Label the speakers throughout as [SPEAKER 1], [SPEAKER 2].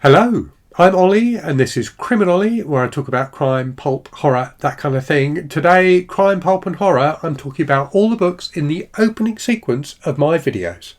[SPEAKER 1] Hello, I'm Ollie and this is CriminOlly, where I talk about crime, pulp, horror, that kind of thing. Today, crime, pulp and horror, I'm talking about all the books in the opening sequence of my videos.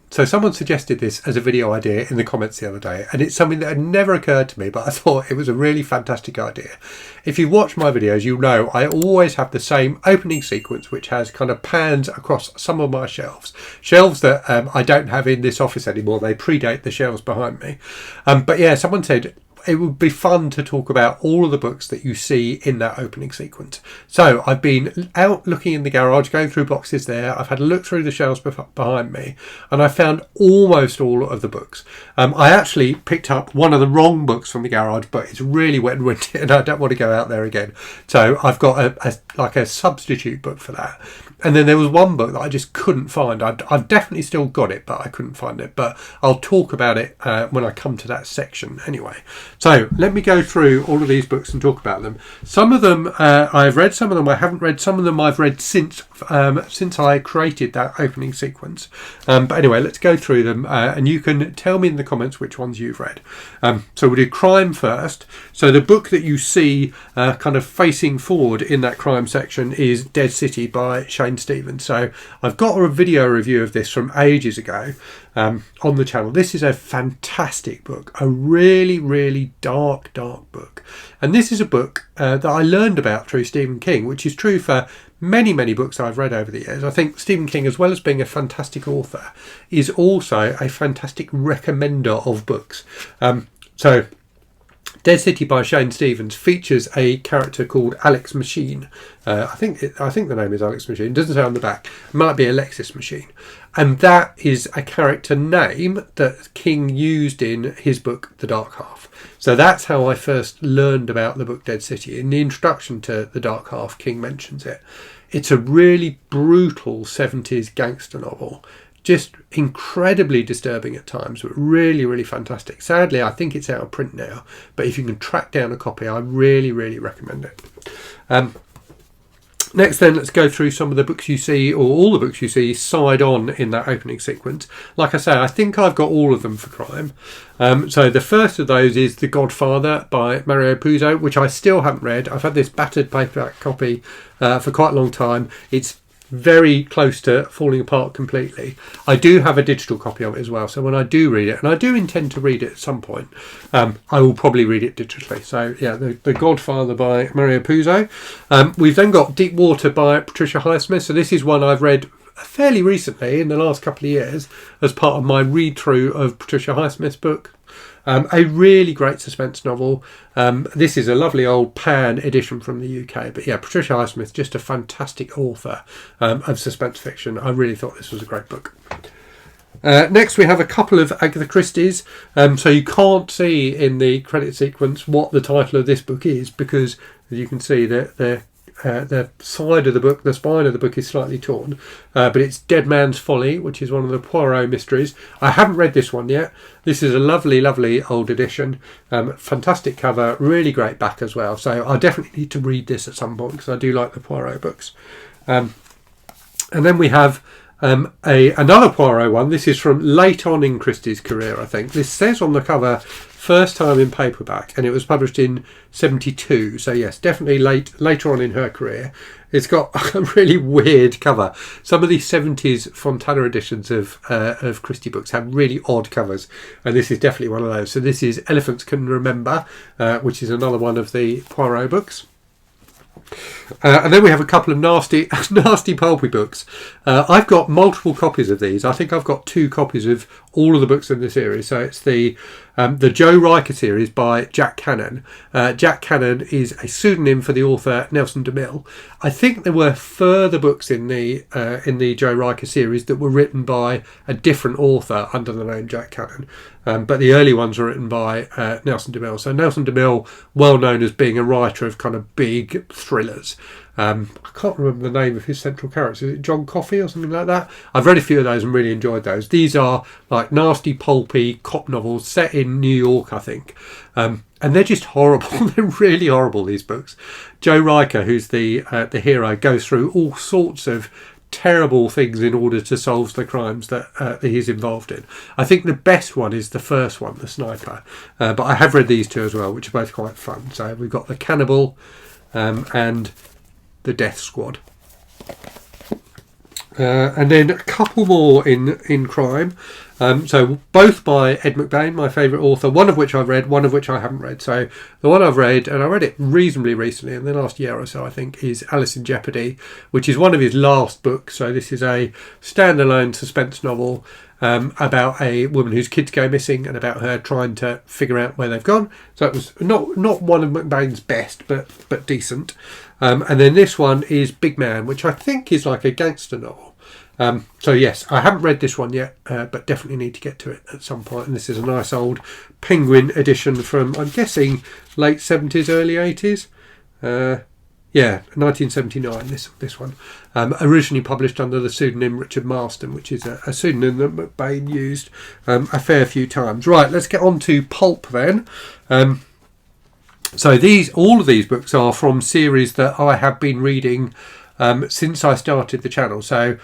[SPEAKER 1] So someone suggested this as a video idea in the comments the other day, and it's something that had never occurred to me, but I thought it was a really fantastic idea. If you watch my videos, you know I always have the same opening sequence, which has kind of pans across some of my shelves. Shelves that I don't have in this office anymore. They predate the shelves behind me. But yeah, someone said it would be fun to talk about all of the books that you see in that opening sequence. So I've been out looking in the garage, going through boxes there. I've had a look through the shelves behind me, and I found almost all of the books. I actually picked up one of the wrong books from the garage, but it's really wet and windy and I don't want to go out there again. So I've got a substitute book for that. And then there was one book that I just couldn't find. I've definitely still got it, but I couldn't find it. But I'll talk about it when I come to that section anyway. So let me go through all of these books and talk about them. Some of them I've read, some of them I haven't read, some of them I've read since I created that opening sequence. But anyway, let's go through them and you can tell me in the comments which ones you've read. So we'll do crime first. So the book that you see kind of facing forward in that crime section is Dead City by Shane Stevens. So I've got a video review of this from ages ago on the channel. This is a fantastic book, a really dark book, and this is a book that I learned about through Stephen King, which is true for many books I've read over the years. I think Stephen King, as well as being a fantastic author, is also a fantastic recommender of books. So Dead City by Shane Stevens features a character called Alex Machine. I think the name is Alex Machine. It doesn't say on the back. It might be Alexis Machine. And that is a character name that King used in his book, The Dark Half. So that's how I first learned about the book Dead City. In the introduction to The Dark Half, King mentions it. It's a really brutal 70s gangster novel. Just incredibly disturbing at times, but really fantastic. Sadly, I think it's out of print now, but if you can track down a copy, I really recommend it. Next then, let's go through some of the books you see, or all the books you see, side on in that opening sequence. Like I say, I think I've got all of them for crime. So the first of those is The Godfather by Mario Puzo, which I still haven't read. I've had this battered paperback copy for quite a long time. It's very close to falling apart completely. I do have a digital copy of it as well, so when I do read it, and I do intend to read it at some point, I will probably read it digitally. So yeah, the Godfather by Mario Puzo. We've then got Deep Water by Patricia Highsmith. So this is one I've read fairly recently in the last couple of years as part of my read through of Patricia Highsmith's book. A really great suspense novel. This is a lovely old pan edition from the UK. But yeah, Patricia Highsmith, just a fantastic author of suspense fiction. I really thought this was a great book. Next we have a couple of Agatha Christie's. So you can't see in the credit sequence what the title of this book is, because as you can see the side of the book, the spine of the book is slightly torn, but it's Dead Man's Folly, which is one of the Poirot mysteries. I haven't read this one yet. This is a lovely old edition. Fantastic cover, really great back as well. So I definitely need to read this at some point because I do like the Poirot books. And then we have another Poirot one. This is from late on in Christie's career, I think. This says on the cover, first time in paperback, and it was published in 1972. So yes, definitely later on in her career. It's got a really weird cover. Some of these 70s Fontana editions of Christie books have really odd covers, and this is definitely one of those. So this is Elephants Can Remember, which is another one of the Poirot books. And then we have a couple of nasty pulpy books. I've got multiple copies of these. I think I've got 2 copies of all of the books in the series. So it's the Joe Riker series by Jack Cannon. Jack Cannon is a pseudonym for the author Nelson DeMille. I think there were further books in the Joe Riker series that were written by a different author under the name Jack Cannon. But the early ones were written by Nelson DeMille. So Nelson DeMille, well known as being a writer of kind of big thrillers. I can't remember the name of his central character. Is it John Coffey or something like that? I've read a few of those and really enjoyed those. These are like nasty, pulpy cop novels set in New York, I think. and they're just horrible. They're really horrible, these books. Joe Riker, who's the hero, goes through all sorts of terrible things in order to solve the crimes that he's involved in. I think the best one is the first one, The Sniper, but I have read these two as well, which are both quite fun. So we've got The Cannibal and The Death Squad. And then a couple more in crime. So both by Ed McBain, my favourite author, one of which I've read, one of which I haven't read. So the one I've read, and I read it reasonably recently, in the last year or so, I think, is Alice in Jeopardy, which is one of his last books. So this is a standalone suspense novel about a woman whose kids go missing and about her trying to figure out where they've gone. So it was not one of McBain's best, but decent. And then this one is Big Man, which I think is like a gangster novel. So yes, I haven't read this one yet, but definitely need to get to it at some point. And this is a nice old Penguin edition from, I'm guessing, late 70s, early 80s. Yeah, 1979, this one. Originally published under the pseudonym Richard Marston, which is a pseudonym that McBain used a fair few times. Right, let's get on to Pulp then. So all of these books are from series that I have been reading since I started the channel. So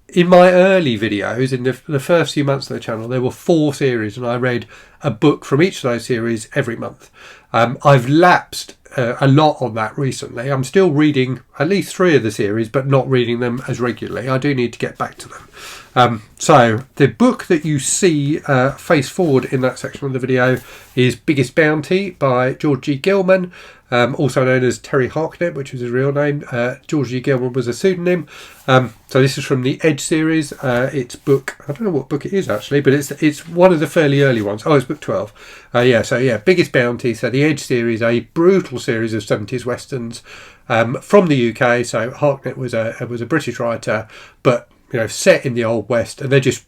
[SPEAKER 1] in my early videos, in the first few months of the channel, there were 4 series, and I read a book from each of those series every month. I've lapsed a lot on that recently. I'm still reading at least 3 of the series, but not reading them as regularly. I do need to get back to them. So the book that you see face forward in that section of the video is Biggest Bounty by George G. Gilman, also known as Terry Harknett, which was his real name. George G. Gilman was a pseudonym. So this is from the Edge series. It's book, I don't know what book it is actually, but it's one of the fairly early ones. Oh, it's book 12. Biggest Bounty. So the Edge series, a brutal series of 70s westerns from the UK. So Harknett was a British writer, but set in the Old West, and they're just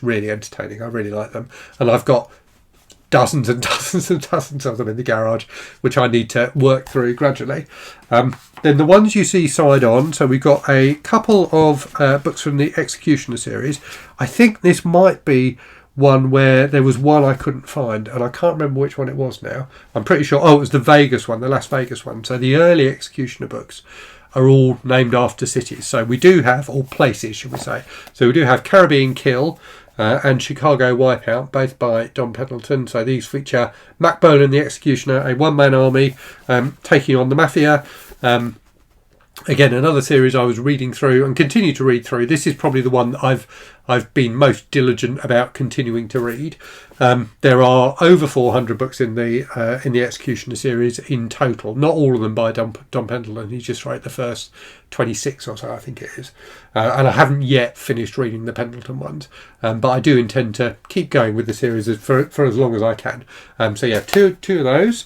[SPEAKER 1] really entertaining. I really like them, and I've got dozens and dozens and dozens of them in the garage, which I need to work through gradually. Then the ones you see side on, so we've got a couple of books from the Executioner series. I think this might be one where there was one I couldn't find, and I can't remember which one it was now. I'm pretty sure, it was the Vegas one, the Las Vegas one. So the early Executioner books are all named after cities. So we do have, or places, should we say. So we do have Caribbean Kill and Chicago Wipeout, both by Don Pendleton. So these feature Mac Bolan, the Executioner, a one-man army taking on the Mafia. Again, another series I was reading through and continue to read through. This is probably the one that I've been most diligent about continuing to read. There are over 400 books in the Executioner series in total. Not all of them by Don Pendleton. He just wrote the first 26 or so, I think it is. And I haven't yet finished reading the Pendleton ones, but I do intend to keep going with the series for as long as I can. So yeah, two of those.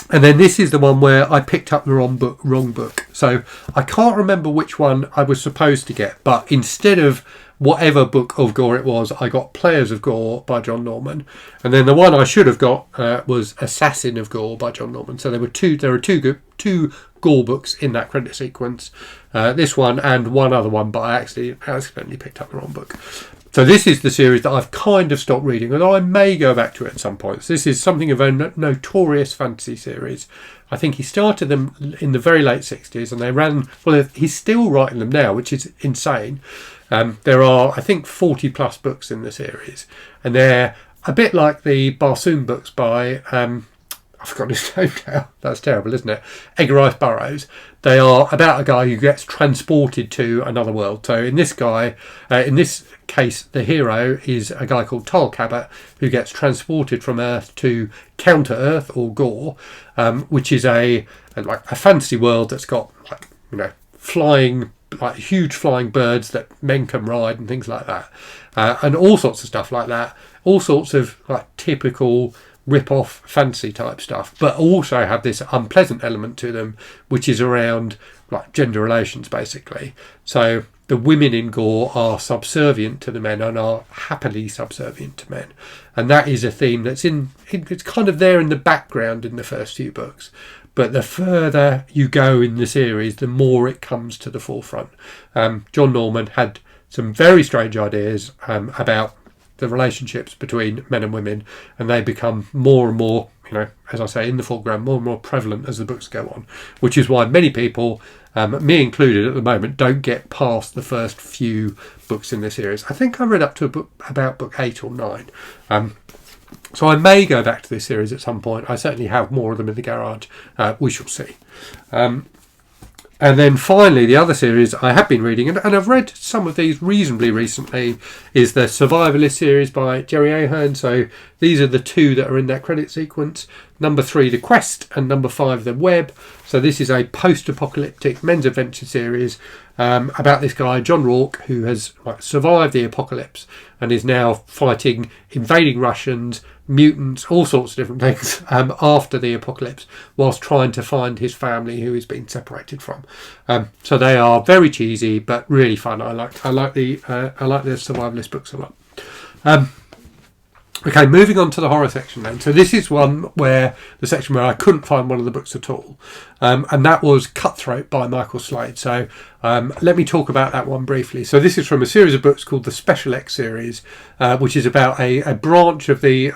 [SPEAKER 1] And then this is the one where I picked up the wrong book. So I can't remember which one I was supposed to get, but instead of whatever book of gore it was, I got Players of Gore by John Norman. And then the one I should have got was Assassin of Gore by John Norman. So there are two gore books in that credit sequence. This one and one other one, but I accidentally picked up the wrong book. So this is the series that I've kind of stopped reading, although I may go back to it at some point. So this is something of a notorious fantasy series. I think he started them in the very late 60s, and they ran, well, he's still writing them now, which is insane. There are, I think, 40 plus books in the series, and they're a bit like the Barsoom books by, I've forgotten his name now. That's terrible, isn't it? Edgar Rice Burroughs. They are about a guy who gets transported to another world. So in this case, the hero is a guy called Tal Cabot, who gets transported from Earth to Counter Earth, or Gore, which is a fantasy world that's got flying, huge flying birds that men can ride and things like that, and all sorts of stuff like that. All sorts of typical rip-off fantasy type stuff, but also have this unpleasant element to them, which is around gender relations, basically. So the women in Gore are subservient to the men and are happily subservient to men, and that is a theme that's it's kind of there in the background in the first few books, but the further you go in the series, the more it comes to the forefront. John Norman had some very strange ideas about the relationships between men and women, and they become more and more, as I say, in the foreground, more and more prevalent as the books go on, which is why many people, me included at the moment, don't get past the first few books in this series. I think I read up to about book 8 or 9. So I may go back to this series at some point. I certainly have more of them in the garage. We shall see. And then finally, the other series I have been reading, and I've read some of these reasonably recently, is the Survivalist series by Jerry Ahern. So these are the 2 that are in that credit sequence. Number 3, The Quest, and number 5, The Web. So this is a post-apocalyptic men's adventure series about this guy, John Rourke, who has survived the apocalypse and is now fighting invading Russians, mutants, all sorts of different things after the apocalypse, whilst trying to find his family who he's been separated from. So they are very cheesy but really fun. I like the survivalist books a lot. Okay, moving on to the horror section then. So this is the section where I couldn't find one of the books at all. And that was Cutthroat by Michael Slade. So let me talk about that one briefly. So this is from a series of books called the Special X series, which is about a branch of the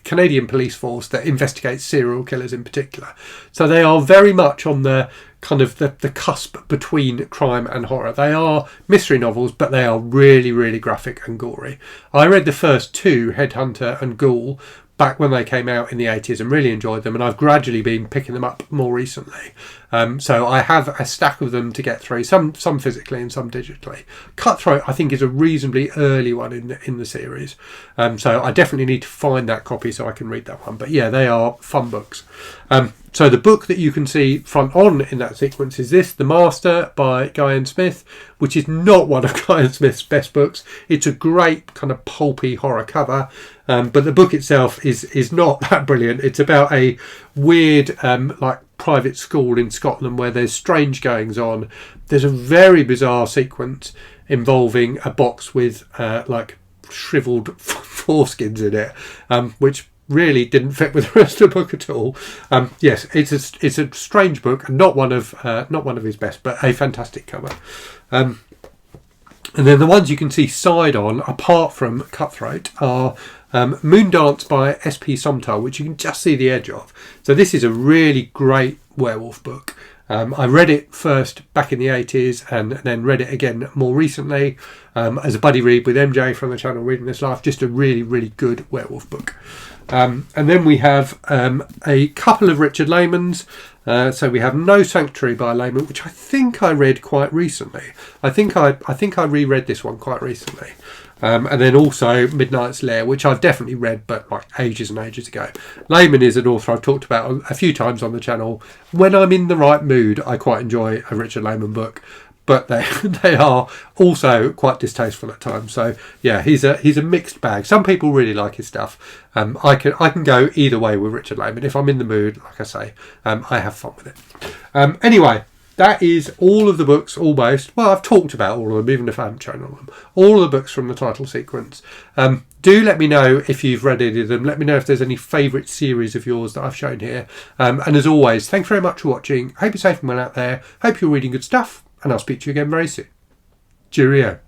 [SPEAKER 1] Canadian police force that investigates serial killers in particular. So they are very much on the kind of the cusp between crime and horror. They are mystery novels, but they are really, really graphic and gory. I read the first 2, Headhunter and Ghoul, back when they came out in the 80s and really enjoyed them, and I've gradually been picking them up more recently. So I have a stack of them to get through, some physically and some digitally. Cutthroat, I think, is a reasonably early one in the series. So I definitely need to find that copy so I can read that one. But yeah, they are fun books. So the book that you can see front on in that sequence is this, The Master by Guy Smith, which is not one of Guy Smith's best books. It's a great kind of pulpy horror cover, but the book itself is not that brilliant. It's about a weird private school in Scotland where there's strange goings on. There's a very bizarre sequence involving a box with shriveled foreskins in it, which really didn't fit with the rest of the book at all. Yes, it's a strange book, and not one of his best, but a fantastic cover. And then the ones you can see side on, apart from Cutthroat, are Moondance by S.P. Somtal, which you can just see the edge of. So this is a really great werewolf book. I read it first back in the 80s and then read it again more recently as a buddy read with MJ from the channel Reading This Life. Just a really, really good werewolf book. And then we have a couple of Richard Lehman's. So we have No Sanctuary by Lehman, which I think I read quite recently. I think I reread this one quite recently. And then also Midnight's Lair, which I've definitely read, but ages and ages ago. Lehman is an author I've talked about a few times on the channel. When I'm in the right mood, I quite enjoy a Richard Lehman book, but they are also quite distasteful at times. So yeah, he's a mixed bag. Some people really like his stuff. I can go either way with Richard Lehman. If I'm in the mood, like I say, I have fun with it. Anyway. That is all of the books, almost. Well, I've talked about all of them, even if I haven't shown all of them. All of the books from the title sequence. Do let me know if you've read any of them. Let me know if there's any favourite series of yours that I've shown here. And as always, thanks very much for watching. Hope you're safe and well out there. Hope you're reading good stuff. And I'll speak to you again very soon. Cheerio.